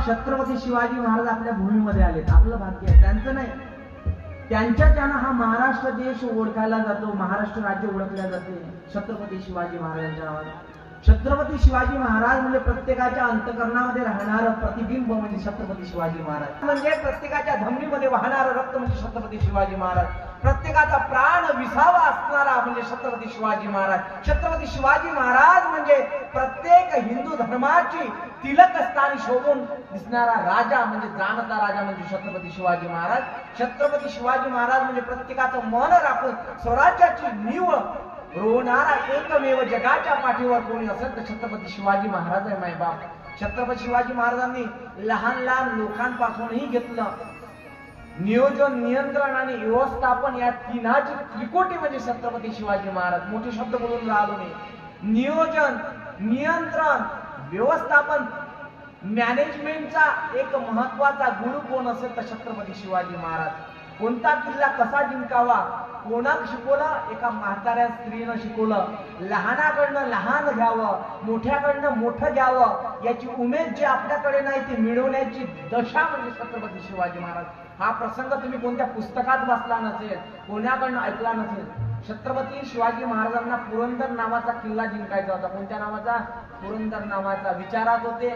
छत्रपती शिवाजी महाराज आपल्या भूमीमध्ये आले, आपलं भाग्य आहे, त्यांचं नाही. त्यांच्याच्यानं हा महाराष्ट्र देश ओळखायला जातो, महाराष्ट्र राज्य ओळखल्या जाते छत्रपती शिवाजी महाराजांच्या नावाने. छत्रपती शिवाजी महाराज म्हणजे प्रत्येकाच्या अंतःकरणामध्ये राहणारं प्रतिबिंब म्हणजे छत्रपती शिवाजी महाराज. म्हणजे प्रत्येकाच्या धमनीमध्ये वाहणारं रक्त म्हणजे छत्रपती शिवाजी महाराज. प्रत्येकाचा प्राण विसावा असणारा म्हणजे छत्रपती शिवाजी महाराज. छत्रपती शिवाजी महाराज म्हणजे प्रत्येक हिंदू धर्माची तिलक स्थानी शोभून दिसणारा राजा म्हणजे जाणता राजा म्हणजे छत्रपती शिवाजी महाराज. छत्रपती शिवाजी महाराज म्हणजे प्रत्येकाचं मन राखून स्वराज्याची नीव रोवणारा एकमेव जगाच्या पाठीवर कोणी असेल तर छत्रपती शिवाजी महाराज आहे मायबाप. छत्रपती शिवाजी महाराजांनी लहान लहान लोकांपासूनही घेतलं नियोजन, नियंत्रण आणि व्यवस्थापन या तिन्हाची त्रिकोटी म्हणजे छत्रपती शिवाजी महाराज. मोठे शब्द बोलून राहिलो मी. नियोजन, नियंत्रण, व्यवस्थापन, मॅनेजमेंटचा एक महत्वाचा गुरु कोण असेल तर छत्रपती शिवाजी महाराज. कोणता किल्ला कसा जिंकावा कोणाक शिकवलं? एका म्हाताऱ्या स्त्रीनं शिकवलं. लहानाकडनं लहान घ्यावं, मोठ्याकडनं मोठं घ्यावं, याची उमेद जी आपल्याकडे नाही ती मिळवण्याची दशा म्हणजे छत्रपती शिवाजी महाराज. हा प्रसंग तुम्ही कोणत्या पुस्तकात वाचला नसेल, कोणाकडनं ऐकला नसेल. छत्रपती शिवाजी महाराजांना पुरंदर नावाचा किल्ला जिंकायचा होता. कोणत्या नावाचा? पुरंदर नावाचा. विचारात होते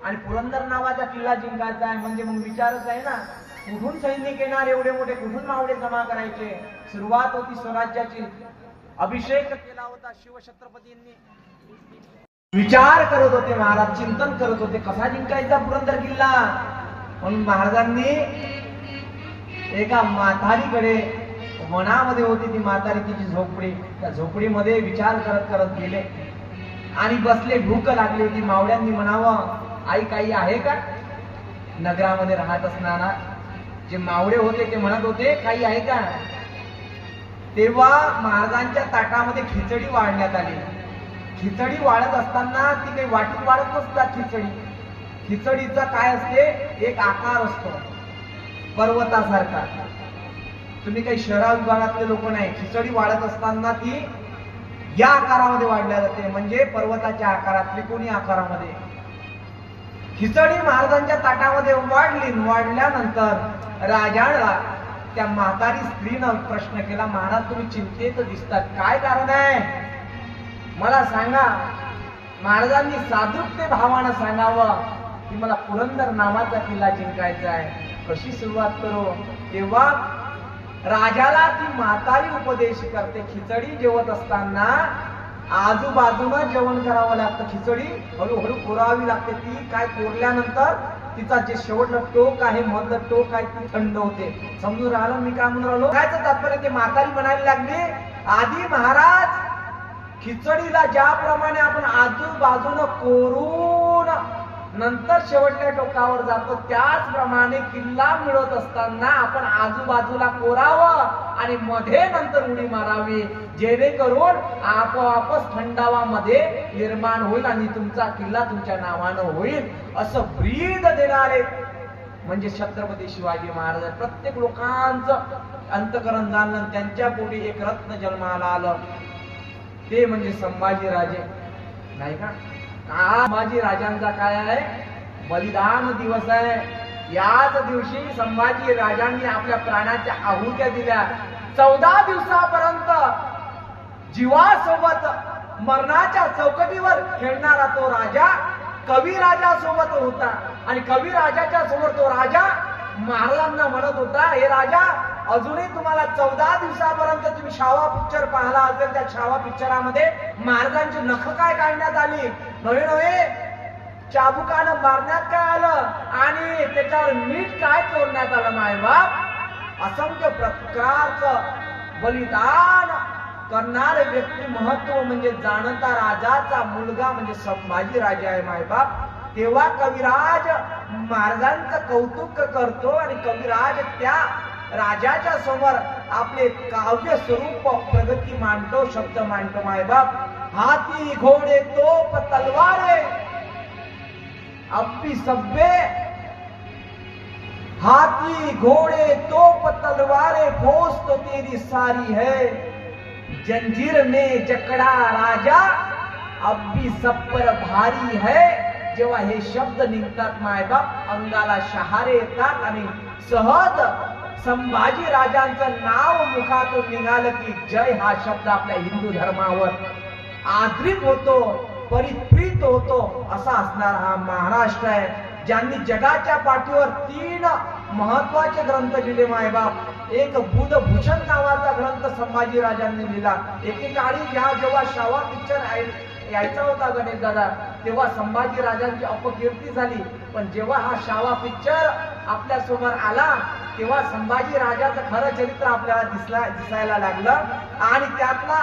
आणि पुरंदर नावाचा किल्ला जिंकायचा आहे म्हणजे मग विचारच आहे ना, कुठून सैनिक येणार एवढे मोठे, कुठून मावळे जमा करायचे. सुरुवात होती स्वराज्याची. अभिषेक केला होता शिवछत्रपतींनी. विचार करत होते महाराज, चिंतन करत होते कसा जिंकायचा पुरंदर किल्ला. म्हणून महाराजांनी एका म्हातारीकडे, वनामध्ये होती ती म्हातारी, तिची झोपडी, त्या झोपडीमध्ये विचार करत करत गेले आणि बसले. भूक लागली होती. मावळ्यांनी म्हणावं, आई काही आहे का? नगरामध्ये राहत असणारा जे मावळे होते ते म्हणत होते काही आहे का? तेव्हा महाराजांच्या ताटामध्ये खिचडी वाढण्यात आली. खिचडी वाढत असताना ती काही वाटीत वाढत नसतात. खिचडीचा काय असते? एक आकार असतो पर्वतासारखा. तुम्ही काही शहरा विभागातले लोक नाही. खिचडी वाढत असताना ती या आकारामध्ये वाढल्या जाते म्हणजे पर्वताच्या आकारात, त्रिकोणी आकारामध्ये. खिचडी महाराजांच्या ताटामध्ये वाढली. वाढल्यानंतर राजाला त्या म्हातारी स्त्रीनं प्रश्न केला, महाराज तुम्ही चिंतेत दिसतात, काय कारण आहे मला सांगा. महाराजांनी साधुत्य भावानं सांगावं की मला पुरंदर नावाचा किल्ला जिंकायचा आहे, कशी सुरुवात करू. तेव्हा राजाला ती म्हातारी उपदेश करते. खिचडी जेवत असताना आजूबाजूला जेवण करावं लागतं. खिचडी हळूहळू कोरावी लागते. ती काय कोरल्यानंतर तिचा जे शेवटचं टोक आहे, मधलं टोक आहे, ती थंड होते. समजून राहिलं मी काय म्हणून राहिलो? कायचं तात्पर्य? ते म्हातारी म्हणायला लागली, आधी महाराज खिचडीला ज्याप्रमाणे आपण आजूबाजूनं कोरून नंतर शेवटच्या टोकावर जातो, त्याचप्रमाणे किल्ला मिळत असताना आपण आजूबाजूला कोरावं आणि मध्ये नंतर उडी मारावी, जेणेकरून आपोआपच थंडावा मध्ये निर्माण होईल आणि तुमचा किल्ला तुमच्या नावानं होईल. असं ब्रीद देणारे म्हणजे छत्रपती शिवाजी महाराज. प्रत्येक लोकांचं अंतकरण जाणलं, त्यांच्या पोटी एक रत्न जन्माला आलं, ते म्हणजे संभाजी राजे, नाही का? संभाजी राजांचा काय आहे? बलिदान दिवस आहे. याच दिवशी संभाजी राजांनी आपल्या प्राणाच्या आहुत्या दिल्या. 14 दिवसापर्यंत जीवासोबत मरणाच्या चौकटीवर खेळणारा तो राजा कविराजा सोबत होता आणि कविराजाच्या समोर तो राजा महाराजांना म्हणत होता, हे राजा अजूनही तुम्हाला 14 दिवसापर्यंत तुम्ही छावा पिक्चर पाहिला असेल, त्या छावा पिक्चरामध्ये महाराजांची नख काय काढण्यात आली, नवे नवे चाबुकानं मारण्यात काय आलं आणि त्याच्यावर मीठ काय चोरण्यात आलं. मायबाप असंख्य प्रकारचं बलिदान करणारे व्यक्ती महत्व म्हणजे जाणता राजाचा मुलगा म्हणजे संभाजी राजा आहे मायबाप. तेव्हा कविराज महाराजांचं कौतुक करतो आणि कविराज त्या राजाच्या समोर आपले काव्य स्वरूप प्रगती मांडतो, शब्द मांडतो मायबाप. हाती घोडे तोप तलवारे अब्बी सब्बे, हाथी घोड़े तोप तलवारें फौज तो तेरी सारी है, जंजीर में जकड़ा राजा अब भी सब पर भारी है. जेव्हा हे शब्द निघतात मायबाप अंगाला शहारे येतात आणि सहज संभाजी राजांचं नाव मुखातून निघालं की जय हा शब्द आपल्या हिंदू धर्मावर आदरित होतो, परिप्रीत होतो. असा असणार हा महाराष्ट्र आहे, ज्यांनी जगाच्या पाठीवर 3 महत्वाचे ग्रंथ लिहिले मायबाप. एक बुधभूषण नावाचा ग्रंथ संभाजी राजांनी लिहिला. एकेकाळी जेव्हा शावा पिक्चर यायचा होता गणेश दादा, तेव्हा संभाजी राजांची अपकीर्ती झाली. पण जेव्हा हा शावा पिक्चर आपल्या समोर आला तेव्हा संभाजी राजाचं खरं चरित्र आपल्याला दिसायला लागलं. आणि त्यातला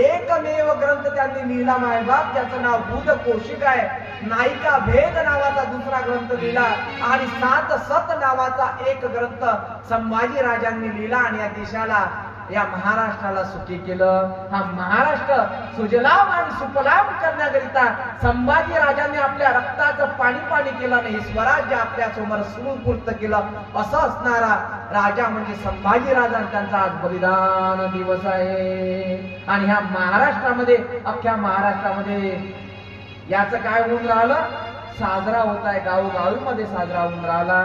एकमेव ग्रंथ त्यांनी लिहिला मायबाप, त्याचं नाव बुध कोशिक आहे. नायिका भेद नावाचा दुसरा ग्रंथ लिहिला आणि 7 सत नावाचा एक ग्रंथ संभाजी राजांनी लिहिला आणि या देशाला, या महाराष्ट्राला सुखी केलं. हा महाराष्ट्र सुजलाम आणि सुफलाम करण्याकरिता संभाजी राजांनी आपल्या रक्ताचं पाणी पाणी केलं नाही, स्वराज्य आपल्या समोर सुपूर्त केलं. असं असणारा राजा म्हणजे संभाजी राजा. त्यांचा आज बलिदान दिवस आहे. आणि ह्या महाराष्ट्रामध्ये, अख्ख्या महाराष्ट्रामध्ये याचं काय होऊन राहिलं, साजरा होत आहे, गावोगावी मध्ये साजरा होऊन राहिला.